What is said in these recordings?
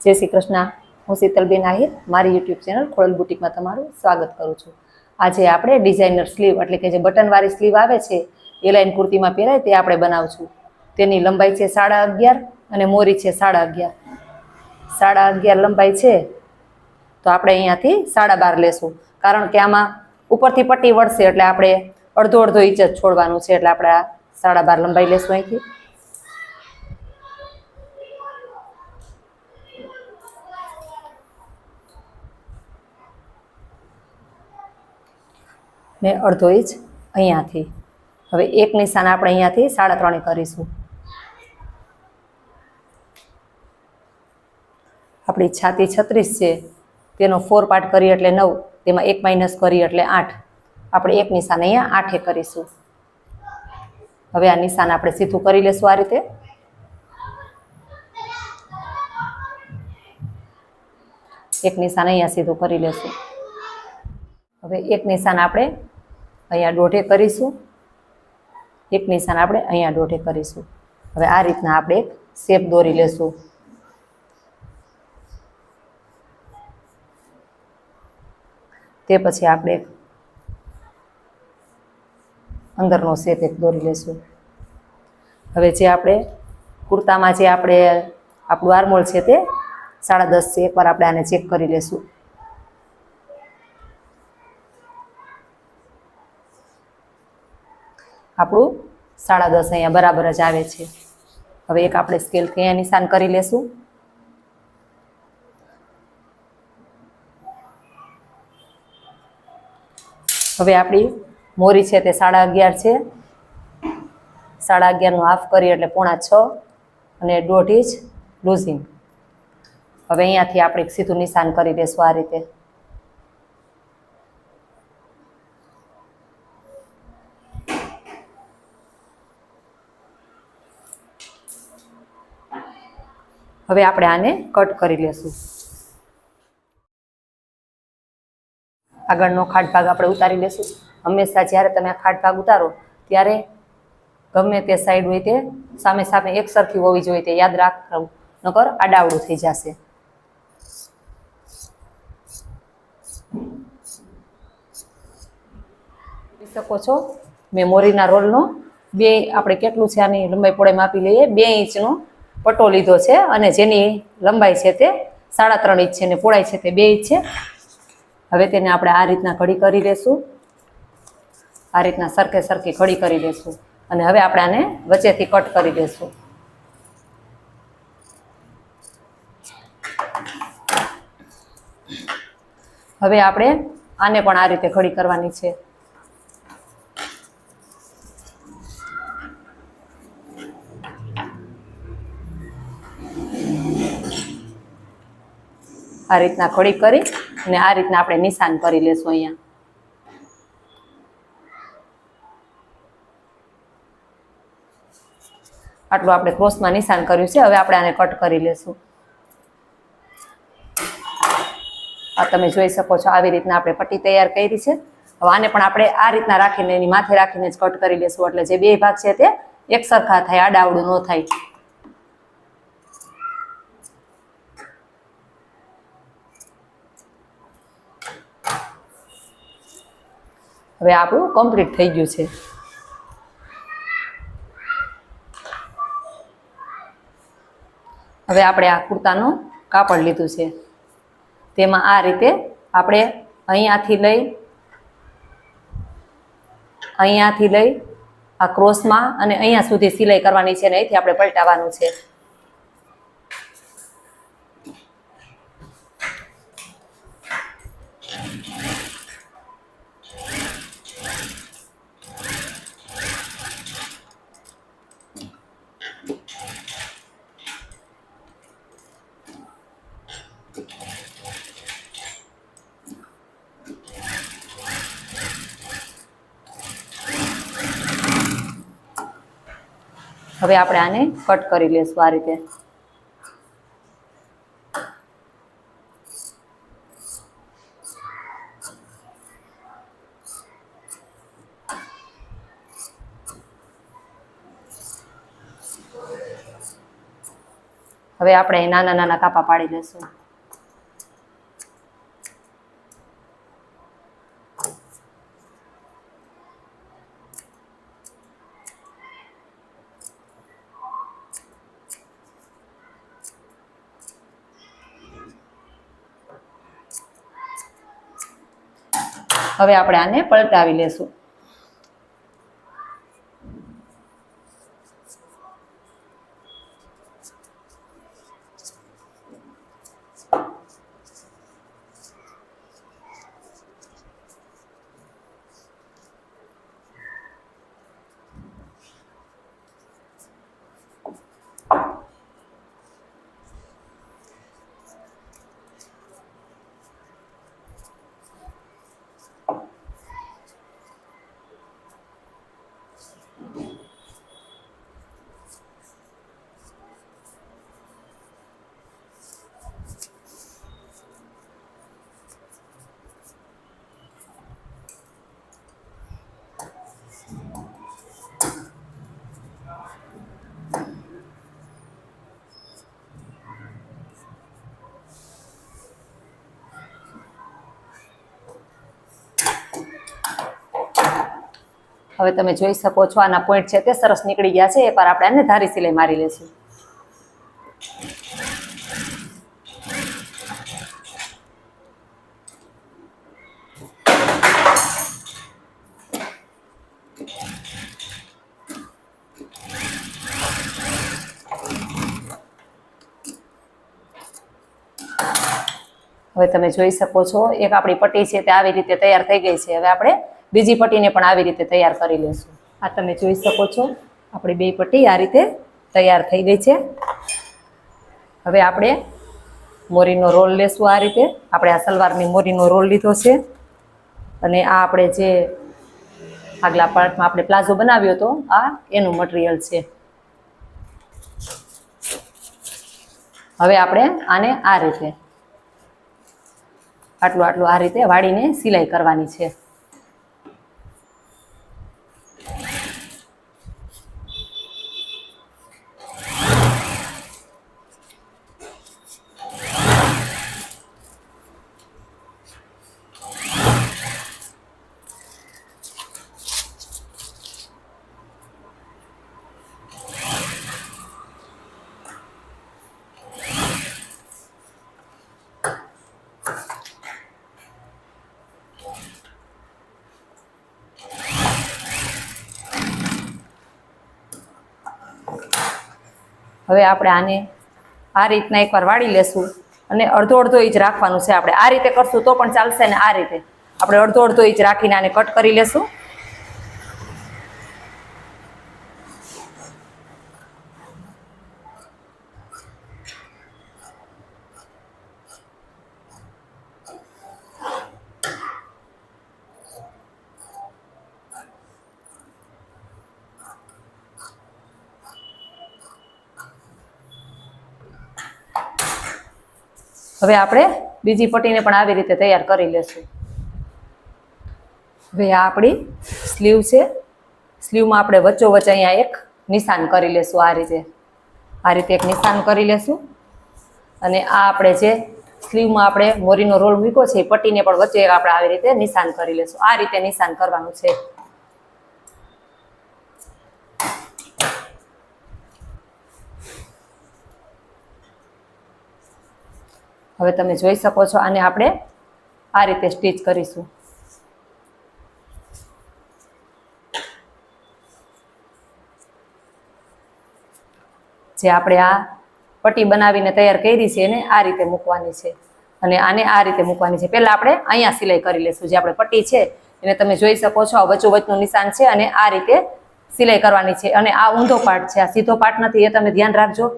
जय श्री कृष्ण। हूँ शीतलबेन आहिर मारी यूट्यूब चेनल खोड़ल बुटीक में तमारुं स्वागत करूँ छूं। आज आपणे डिजाइनर स्लीव एटले के जे बटनवाળી स्लीव आवे छे ए लाइन कुर्ती में पहेराय ते आपणे बनावशुं। तेनी लंबाई छे 11.5 अने मोरी छे 11.5। 11.5 लंबाई छे तो आपणे अहींयाथी 12.5 लेशुं, कारण के आमां उपरथी पट्टी वळशे एटले आपणे अर्धो अर्धो इंच ज छोड़वानुं छे, एटले आपणे 12.5 लंबाई लेशुं અહીંથી। ने अर्धो इंच અહીંયાથી। હવે એક નિશાન આપણે અહીંયાથી 3.5 કરીશું। આપણી છાતી 36 છે, તેનો 4 પાર્ટ કરી એટલે 9, તેમાં 1 માઇનસ કરી એટલે 8। આપણે એક નિશાન અહીંયા 8 કરીશું। હવે આ નિશાન આપણે સીધું કરી લેશું આ રીતે। એક નિશાન અહીંયા સીધું કરી લેશું। હવે એક નિશાન આપણે અહીંયા દોઢે કરીશું, એક નિશાન આપણે અહીંયા દોઢે કરીશું। હવે આ રીતના આપણે એક શેપ દોરી લેશું। તે પછી આપણે એક અંદરનો શેપ એક દોરી લેશું। હવે જે આપણે કુર્તામાં જે આપણે આપણું આર્મહોલ છે તે 10.5 છે। એકવાર આપણે આને ચેક કરી લેશું। આપણું 10.5 અહીંયા બરાબર જ આવે છે। હવે એક આપણે સ્કેલથી અહીંયા નિશાન કરી લેશું। હવે આપણી મોરી છે તે 11.5 છે। 11.5 નું હાફ કરી એટલે 5.25 અને 1.5 ઇંચ લૂઝિંગ। હવે અહીંયાથી આપણે એક સીધું નિશાન કરી દેશું આ રીતે। હવે આપણે આને કટ કરી લેશું। આગળનો ખાટ ભાગ આપણે ઉતારી લેશું। હંમેશા જ્યારે તમે આ ખાટ ભાગ ઉતારો ત્યારે ગમે તે સાઈડ હોય તે સામે સામે એક સરખી હોવી જોઈએ, તે યાદ રાખવું, નકર આડાવડું થઈ જશે। જોઈ શકો છો મેં મોરીના રોલનો આપણે કેટલું છે આની લંબાઈ પહોળાઈ માપી લઈએ। 2 ઇંચનો પટ્ટો લીધો છે અને જેની લંબાઈ છે તે 3.5 ઇંચ છે અને પહોળાઈ છે તે 2 ઇંચ છે। હવે તેને આપણે આ રીતના ઘડી કરી લેશું। આ રીતના સરખે સરખી ઘડી કરી લેશું અને હવે આપણે આને વચ્ચેથી કટ કરી લેશું। હવે આપણે આને પણ આ રીતે ઘડી કરવાની છે। આ રીતના ઘડી કરી અને આ રીતના આપણે નિશાન કરી લેશું અહીંયા। આટલું આપણે ક્રોસમાં નિશાન કર્યું છે। હવે આપણે આને કટ કરી લેશું। આ તમે જોઈ શકો છો આવી રીતના આપણે પટ્ટી તૈયાર કરી છે। હવે આને પણ આપણે આ રીતના રાખીને એની માથે રાખીને જ કટ કરી લેશું, એટલે જે બે ભાગ છે તે એક સરખા થાય, આડાવડું ન થાય। હવે આપણું કમ્પ્લીટ થઈ ગયું છે। હવે આપણે આ કુર્તાનું કાપડ લીધું છે, તેમાં આ રીતે આપણે અહીંયાથી લઈ આ ક્રોસમાં અને અહીંયા સુધી સિલાઈ કરવાની છે અને અહીંથી આપણે પલટાવવાનું છે। હવે આપણે આને કટ કરી લેશું આ રીતે। હવે આપણે નાના નાના કાપા પાડી લેશું. હવે આપણે આને પલટાવી લેશું. હવે તમે જોઈ શકો છો આના પોઈન્ટ છે તે સરસ નીકળી ગયા છે. એકવાર આપણે આને ધારી સિલાઈ મારી લેશું. હવે તમે જોઈ શકો છો એક આપણી પટ્ટી છે તે આવી રીતે તૈયાર થઈ ગઈ છે. હવે આપણે બીજી પટ્ટીને પણ આવી રીતે તૈયાર કરી લઈશું. આ તમે જોઈ શકો છો આપણી બે પટ્ટી આ રીતે તૈયાર થઈ ગઈ છે. હવે આપણે મોરીનો રોલ લેશું. આ રીતે આપણે આ સલવારની મોરીનો રોલ લીધો છે અને આ આપણે જે આગલા પાર્ટમાં આપણે પ્લાઝો બનાવ્યો હતો આ એનું મટીરિયલ છે. હવે આપણે આને આ રીતે આટલું આટલું આ રીતે વાળીને સિલાઈ કરવાની છે. હવે આપણે આને આ રીતના એકવાર વાળી લેશું અને અડધો અડધો ઇંચ રાખવાનું છે. આપણે આ રીતે કરશું તો પણ ચાલશે ને આ રીતે આપણે અડધો અડધો ઇંચ રાખીને આને કટ કરી લેશું. હવે આપણે બીજી પટ્ટીને પણ આવી રીતે તૈયાર કરી લેશું. હવે આ આપણી સ્લીવ છે. સ્લીવમાં આપણે વચ્ચોવચ્ચ અહીંયા એક નિશાન કરી લેશું. આ રીતે એક નિશાન કરી લેશું અને આ આપણે જે સ્લીવમાં આપણે મોરીનો રોલ મૂક્યો છે એ પટ્ટીને પણ વચ્ચે આપણે આવી રીતે નિશાન કરી લેશું. આ રીતે નિશાન કરવાનું છે. હવે તમે જોઈ શકો છો આને આપણે આ રીતે સ્ટીચ કરીશું. જે આપણે આ પટ્ટી બનાવીને તૈયાર કરી છે એને આ રીતે મૂકવાની છે અને આને આ રીતે મૂકવાની છે. પહેલા આપણે અહીંયા સિલાઈ કરી લેશું. જે આપણે પટ્ટી છે એને તમે જોઈ શકો છો આ વચ્ચોવચ્ચનું નિશાન છે અને આ રીતે સિલાઈ કરવાની છે. અને આ ઊંધો પાર્ટ છે, આ સીધો પાર્ટ નથી, એ તમે ધ્યાન રાખજો.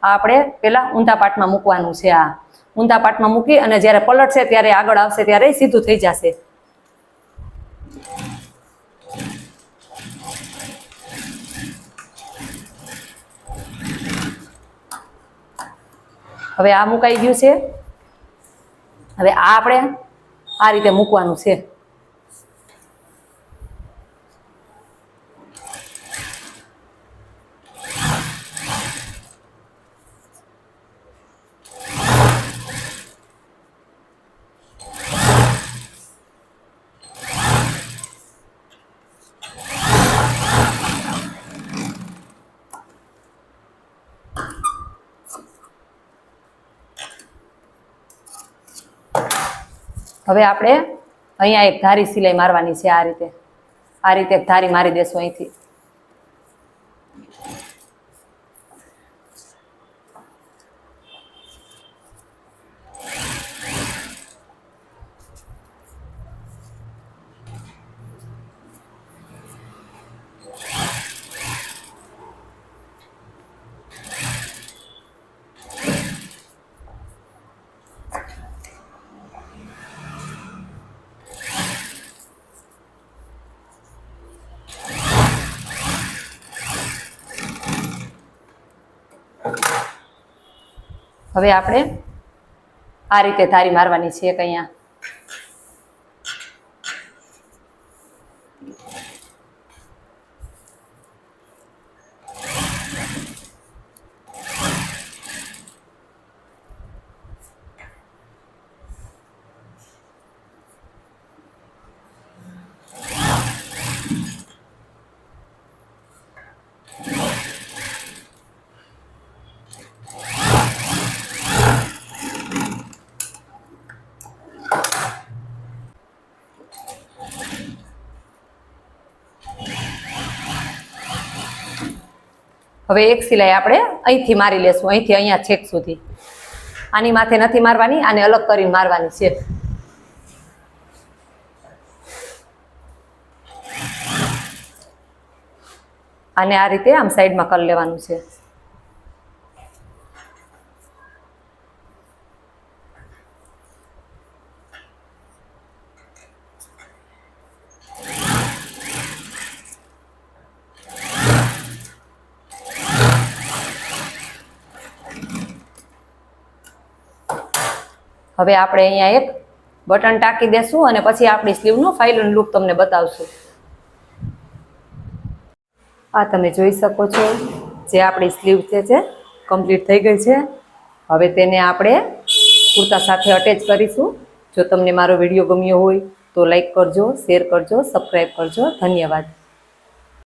આ આપણે પહેલા ઊંધા પાર્ટમાં મૂકવાનું છે. આ ઊંધા પાર્ટમાં મૂકી અને જ્યારે પલટશે ત્યારે આગળ આવશે ત્યારે સીધું થઈ જશે. હવે આ મુકાઈ ગયું છે. હવે આ આપણે આ રીતે મૂકવાનું છે. હવે આપણે અહીંયા એક ધારી સિલાઈ મારવાની છે. આ રીતે એક ધારી મારી દેશું અહીંથી. હવે આપણે આ રીતે ધારી મારવાની છે એક અહીંયા. હવે એક સિલાઈ આપણે અહીંથી મારી લેશું, અહીંથી અહીંયા છેક સુધી. આની માથે નથી મારવાની, આને અલગ કરીને મારવાની છે. આને આ રીતે આમ સાઈડમાં કરી લેવાનું છે. હવે આપણે અહીંયા એક બટન ટાંકી દેશું અને પછી આપણી સ્લીવનું ફાઇલન લુક તમને બતાવશું. આ તમે જોઈ શકો છો જે આપણી સ્લીવ છે કમ્પ્લીટ થઈ ગઈ છે. હવે તેને આપણે કુર્તા સાથે અટેચ કરીશું. જો તમને મારો વિડીયો ગમ્યો હોય તો લાઈક કરજો, શેર કરજો, સબસ્ક્રાઈબ કરજો. ધન્યવાદ.